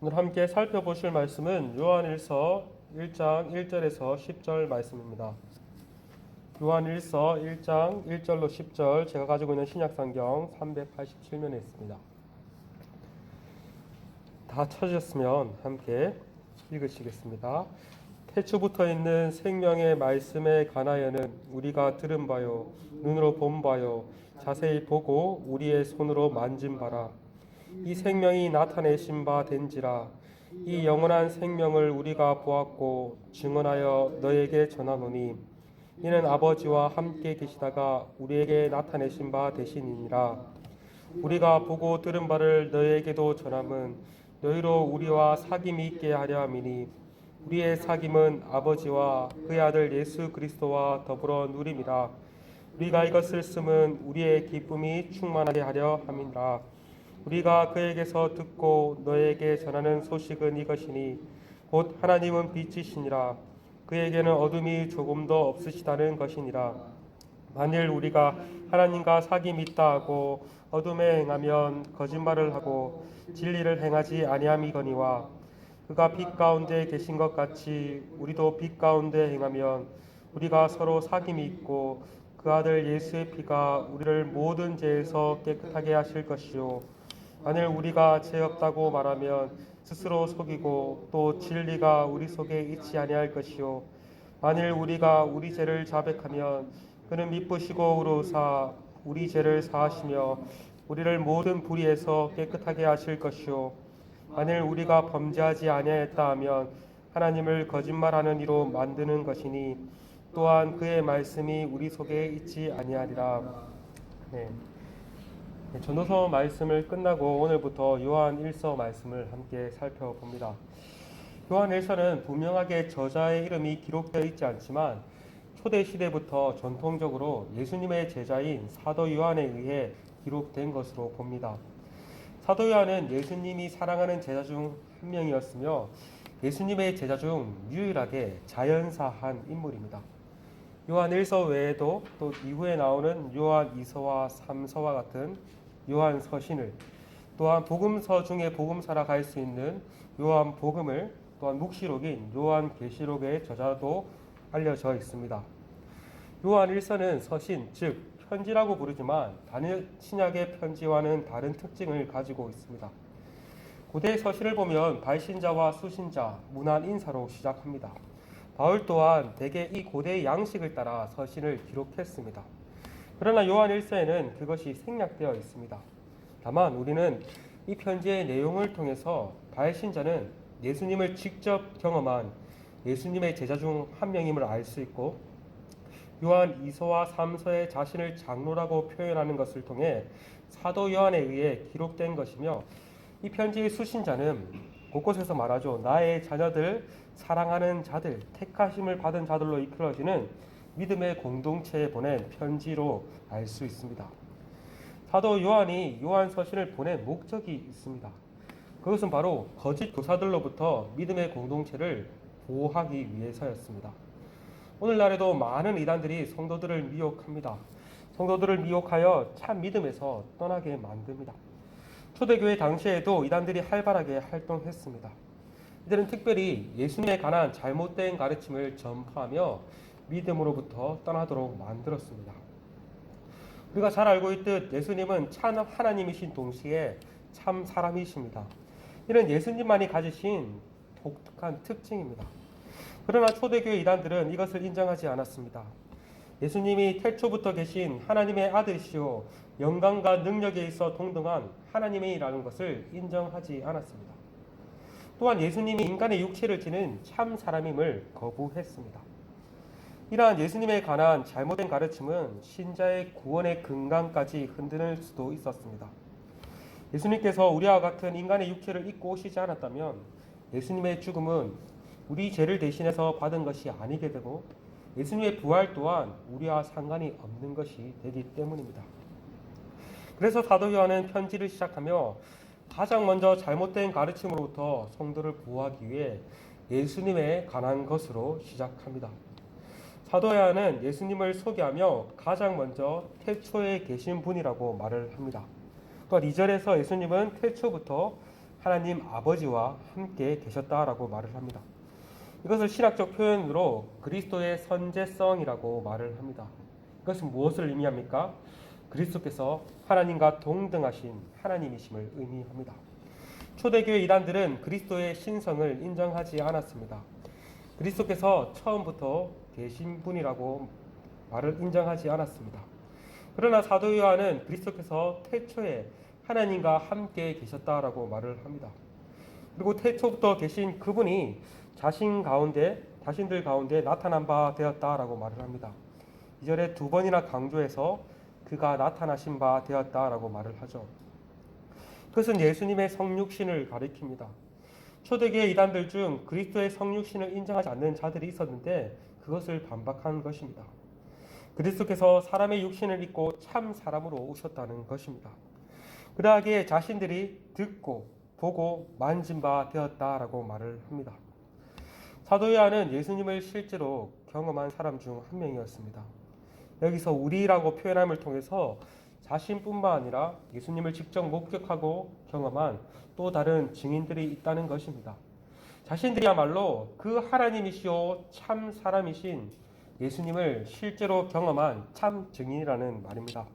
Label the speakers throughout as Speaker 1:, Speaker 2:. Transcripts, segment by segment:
Speaker 1: 오늘 함께 살펴보실 말씀은 요한일서 1장 1절에서 10절 말씀입니다. 요한일서 1장 1절로 10절, 제가 가지고 있는 신약성경 387면에 있습니다. 다 찾으셨으면 함께 읽으시겠습니다. 태초부터 있는 생명의 말씀에 관하여는 우리가 들은 바요, 눈으로 본 바요, 자세히 보고 우리의 손으로 만진 바라. 이 생명이 나타내신 바 된지라. 이 영원한 생명을 우리가 보았고 증언하여 너에게 전하노니 이는 아버지와 함께 계시다가 우리에게 나타내신 바 되시니라. 우리가 보고 들은 바를 너에게도 전함은 너희로 우리와 사귐이 있게 하려 함이니 우리의 사귐은 아버지와 그의 아들 예수 그리스도와 더불어 누림이라. 우리가 이것을 쓰면 우리의 기쁨이 충만하게 하려 함이라. 우리가 그에게서 듣고 너에게 전하는 소식은 이것이니 곧 하나님은 빛이시니라. 그에게는 어둠이 조금도 없으시다는 것이니라. 만일 우리가 하나님과 사귐이 있다 하고 어둠에 행하면 거짓말을 하고 진리를 행하지 아니함이거니와 그가 빛 가운데 계신 것 같이 우리도 빛 가운데 행하면 우리가 서로 사귐이 있고 그 아들 예수의 피가 우리를 모든 죄에서 깨끗하게 하실 것이요 만일 우리가 죄 없다고 말하면 스스로 속이고 또 진리가 우리 속에 있지 아니할 것이요 만일 우리가 우리 죄를 자백하면 그는 미쁘시고 의로우사 우리 죄를 사하시며 우리를 모든 불의에서 깨끗하게 하실 것이요 만일 우리가 범죄하지 아니하였다 하면 하나님을 거짓말하는 이로 만드는 것이니 또한 그의 말씀이 우리 속에 있지 아니하리라. 네. 전도서 말씀을 끝나고 오늘부터 요한 1서 말씀을 함께 살펴봅니다. 요한 1서는 분명하게 저자의 이름이 기록되어 있지 않지만 초대 시대부터 전통적으로 예수님의 제자인 사도 요한에 의해 기록된 것으로 봅니다. 사도 요한은 예수님이 사랑하는 제자 중 한 명이었으며 예수님의 제자 중 유일하게 자연사한 인물입니다. 요한 1서 외에도 또 이후에 나오는 요한 2서와 3서와 같은 요한 서신을, 또한 복음서 중에 복음서라 갈 수 있는 요한 복음을, 또한 묵시록인 요한 계시록의 저자도 알려져 있습니다. 요한 1서는 서신, 즉 편지라고 부르지만 다른 신약의 편지와는 다른 특징을 가지고 있습니다. 고대 서신을 보면 발신자와 수신자, 문안 인사로 시작합니다. 바울 또한 대개 이 고대의 양식을 따라 서신을 기록했습니다. 그러나 요한 1서에는 그것이 생략되어 있습니다. 다만 우리는 이 편지의 내용을 통해서 발신자는 예수님을 직접 경험한 예수님의 제자 중 한 명임을 알 수 있고 요한 2서와 3서의 자신을 장로라고 표현하는 것을 통해 사도 요한에 의해 기록된 것이며 이 편지의 수신자는 곳곳에서 말하죠. 나의 자녀들, 사랑하는 자들, 택하심을 받은 자들로 이끌어지는 믿음의 공동체에 보낸 편지로 알 수 있습니다. 사도 요한이 요한 서신을 보낸 목적이 있습니다. 그것은 바로 거짓 교사들로부터 믿음의 공동체를 보호하기 위해서였습니다. 오늘날에도 많은 이단들이 성도들을 미혹합니다. 성도들을 미혹하여 참 믿음에서 떠나게 만듭니다. 초대교회 당시에도 이단들이 활발하게 활동했습니다. 이들은 특별히 예수님에 관한 잘못된 가르침을 전파하며 믿음으로부터 떠나도록 만들었습니다. 우리가 잘 알고 있듯 예수님은 참 하나님이신 동시에 참 사람이십니다. 이는 예수님만이 가지신 독특한 특징입니다. 그러나 초대교회 이단들은 이것을 인정하지 않았습니다. 예수님이 태초부터 계신 하나님의 아들이시오 영광과 능력에 있어 동등한 하나님이라는 것을 인정하지 않았습니다. 또한 예수님이 인간의 육체를 지닌 참 사람임을 거부했습니다. 이러한 예수님에 관한 잘못된 가르침은 신자의 구원의 근간까지 흔드는 수도 있었습니다. 예수님께서 우리와 같은 인간의 육체를 입고 오시지 않았다면 예수님의 죽음은 우리 죄를 대신해서 받은 것이 아니게 되고 예수님의 부활 또한 우리와 상관이 없는 것이 되기 때문입니다. 그래서 사도 요한은 편지를 시작하며 가장 먼저 잘못된 가르침으로부터 성도를 보호하기 위해 예수님에 관한 것으로 시작합니다. 사도 요한은 예수님을 소개하며 가장 먼저 태초에 계신 분이라고 말을 합니다. 또한 2절에서 예수님은 태초부터 하나님 아버지와 함께 계셨다라고 말을 합니다. 이것을 신학적 표현으로 그리스도의 선제성이라고 말을 합니다. 이것은 무엇을 의미합니까? 그리스도께서 하나님과 동등하신 하나님이심을 의미합니다. 초대교회 이단들은 그리스도의 신성을 인정하지 않았습니다. 그리스도께서 처음부터 계신 분이라고 말을 인정하지 않았습니다. 그러나 사도 요한은 그리스도께서 태초에 하나님과 함께 계셨다라고 말을 합니다. 그리고 태초부터 계신 그분이 자신들 가운데 나타난 바 되었다라고 말을 합니다. 2절에 두 번이나 강조해서 그가 나타나신 바 되었다라고 말을 하죠. 그것은 예수님의 성육신을 가리킵니다. 초대교회 이단들 중 그리스도의 성육신을 인정하지 않는 자들이 있었는데 그것을 반박한 것입니다. 그리스도께서 사람의 육신을 입고 참 사람으로 오셨다는 것입니다. 그러하기에 자신들이 듣고 보고 만진 바 되었다라고 말을 합니다. 사도 요한은 예수님을 실제로 경험한 사람 중 한 명이었습니다. 여기서 우리라고 표현함을 통해서 자신뿐만 아니라 예수님을 직접 목격하고 경험한 또 다른 증인들이 있다는 것입니다. 자신들이야말로 그 하나님이시오 참 사람이신 예수님을 실제로 경험한 참 증인이라는 말입니다.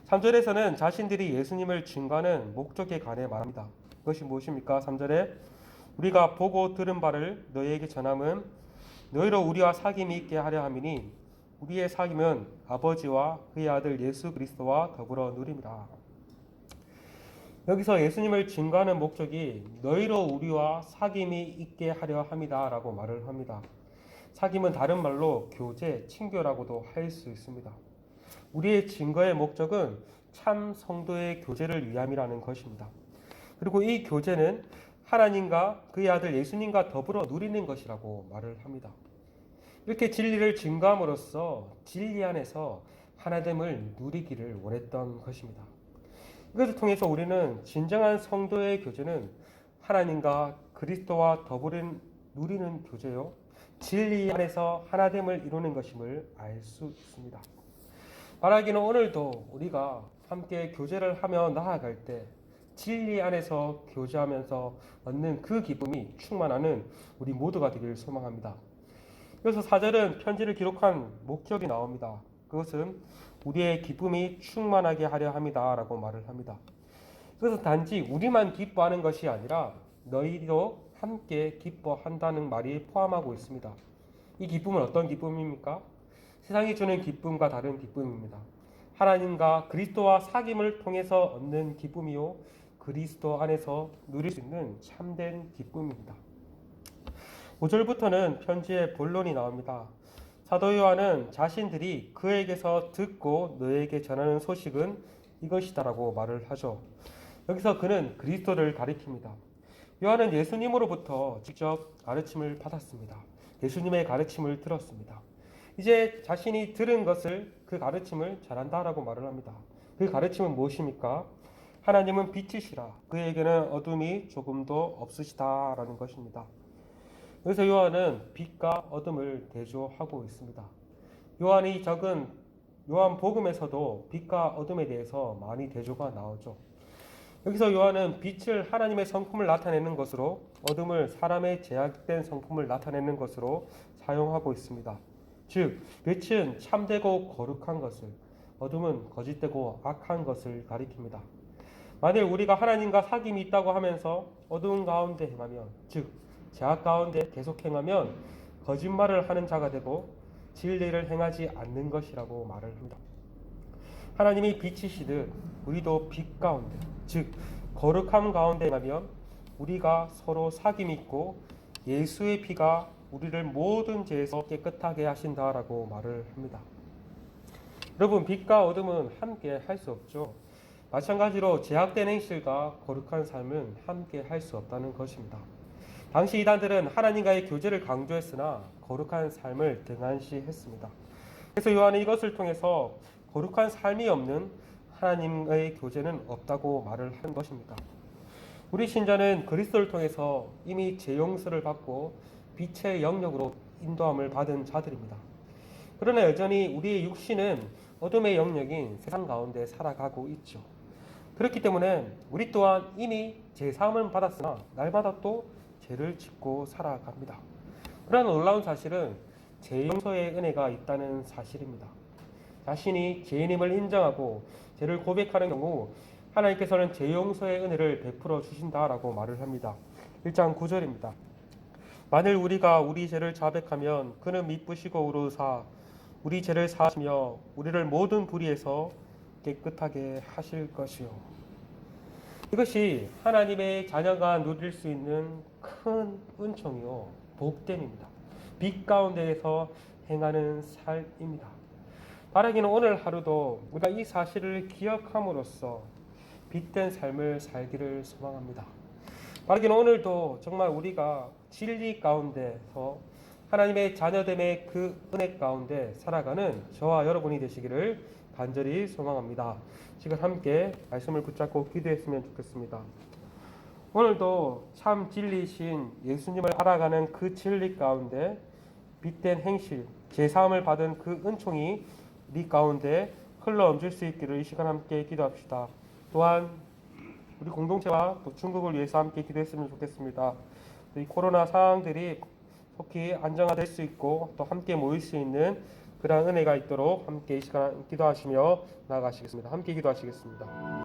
Speaker 1: 3절에서는 자신들이 예수님을 증거하는 목적에 관해 말합니다. 그것이 무엇입니까? 3절에 우리가 보고 들은 바를 너희에게 전함은 너희로 우리와 사귐이 있게 하려 함이니 우리의 사귐은 아버지와 그의 아들 예수 그리스도와 더불어 누림이라. 여기서 예수님을 증거하는 목적이 너희로 우리와 사귐이 있게 하려 함이다 라고 말을 합니다. 사귐은 다른 말로 교제, 친교라고도 할 수 있습니다. 우리의 증거의 목적은 참 성도의 교제를 위함이라는 것입니다. 그리고 이 교제는 하나님과 그의 아들 예수님과 더불어 누리는 것이라고 말을 합니다. 이렇게 진리를 증거함으로써 진리 안에서 하나됨을 누리기를 원했던 것입니다. 이것을 통해서 우리는 진정한 성도의 교제는 하나님과 그리스도와 더불어 누리는 교제요, 진리 안에서 하나됨을 이루는 것임을 알 수 있습니다. 말하기는 오늘도 우리가 함께 교제를 하며 나아갈 때 진리 안에서 교제하면서 얻는 그 기쁨이 충만하는 우리 모두가 되기를 소망합니다. 그래서 4절은 편지를 기록한 목적이 나옵니다. 그것은 우리의 기쁨이 충만하게 하려 함이다 라고 말을 합니다. 그것은 단지 우리만 기뻐하는 것이 아니라 너희도 함께 기뻐한다는 말이 포함하고 있습니다. 이 기쁨은 어떤 기쁨입니까? 세상이 주는 기쁨과 다른 기쁨입니다. 하나님과 그리스도와 사귐을 통해서 얻는 기쁨이요, 그리스도 안에서 누릴 수 있는 참된 기쁨입니다. 5절부터는 편지의 본론이 나옵니다. 사도 요한은 자신들이 그에게서 듣고 너에게 전하는 소식은 이것이다라고 말을 하죠. 여기서 그는 그리스도를 가리킵니다. 요한은 예수님으로부터 직접 가르침을 받았습니다. 예수님의 가르침을 들었습니다. 이제 자신이 들은 것을, 그 가르침을 잘한다라고 말을 합니다. 그 가르침은 무엇입니까? 하나님은 빛이시라 그에게는 어둠이 조금도 없으시다라는 것입니다. 여기서 요한은 빛과 어둠을 대조하고 있습니다. 요한이 적은 요한복음에서도 빛과 어둠에 대해서 많이 대조가 나오죠. 여기서 요한은 빛을 하나님의 성품을 나타내는 것으로, 어둠을 사람의 제약된 성품을 나타내는 것으로 사용하고 있습니다. 즉, 빛은 참되고 거룩한 것을, 어둠은 거짓되고 악한 것을 가리킵니다. 만일 우리가 하나님과 사귐이 있다고 하면서 어두운 가운데 행하면, 즉 제약 가운데 계속 행하면 거짓말을 하는 자가 되고 진리를 행하지 않는 것이라고 말을 합니다. 하나님이 빛이시듯 우리도 빛 가운데, 즉 거룩함 가운데 행하면 우리가 서로 사귐이 있고 예수의 피가 우리를 모든 죄에서 깨끗하게 하신다라고 말을 합니다. 여러분, 빛과 어둠은 함께 할 수 없죠. 마찬가지로 제약된 행실과 거룩한 삶은 함께 할 수 없다는 것입니다. 당시 이단들은 하나님과의 교제를 강조했으나 거룩한 삶을 등한시했습니다. 그래서 요한은 이것을 통해서 거룩한 삶이 없는 하나님의 교제는 없다고 말을 한 것입니다. 우리 신자는 그리스도를 통해서 이미 죄 용서를 받고 빛의 영역으로 인도함을 받은 자들입니다. 그러나 여전히 우리의 육신은 어둠의 영역인 세상 가운데 살아가고 있죠. 그렇기 때문에 우리 또한 이미 죄 사함을 받았으나 날마다 또 죄를 짓고 살아갑니다. 그러나 놀라운 사실은 죄 용서의 은혜가 있다는 사실입니다. 자신이 죄인임을 인정하고 죄를 고백하는 경우 하나님께서는 죄 용서의 은혜를 베풀어 주신다라고 말을 합니다. 1장 9절입니다. 만일 우리가 우리 죄를 자백하면 그는 미쁘시고 의로우사 우리 죄를 사하시며 우리를 모든 불의에서 깨끗하게 하실 것이요. 이것이 하나님의 자녀가 누릴 수 있는 큰 은총이요 복됨입니다. 빛 가운데에서 행하는 삶입니다. 바라기는 오늘 하루도 우리가 이 사실을 기억함으로써 빛된 삶을 살기를 소망합니다. 바라기는 오늘도 정말 우리가 진리 가운데서 하나님의 자녀됨의 그 은혜 가운데 살아가는 저와 여러분이 되시기를 간절히 소망합니다. 지금 함께 말씀을 붙잡고 기도했으면 좋겠습니다. 오늘도 참 진리신 예수님을 알아가는 그 진리 가운데 빛된 행실, 제사함을 받은 그 은총이 우리 가운데 흘러 넘칠 수 있기를 이 시간 함께 기도합시다. 또한 우리 공동체와 또 중국을 위해서 함께 기도했으면 좋겠습니다. 이 코로나 상황들이 속히 안정화될 수 있고 또 함께 모일 수 있는 그러한 은혜가 있도록 함께 이 시간 기도하시며 나아가시겠습니다. 함께 기도하시겠습니다.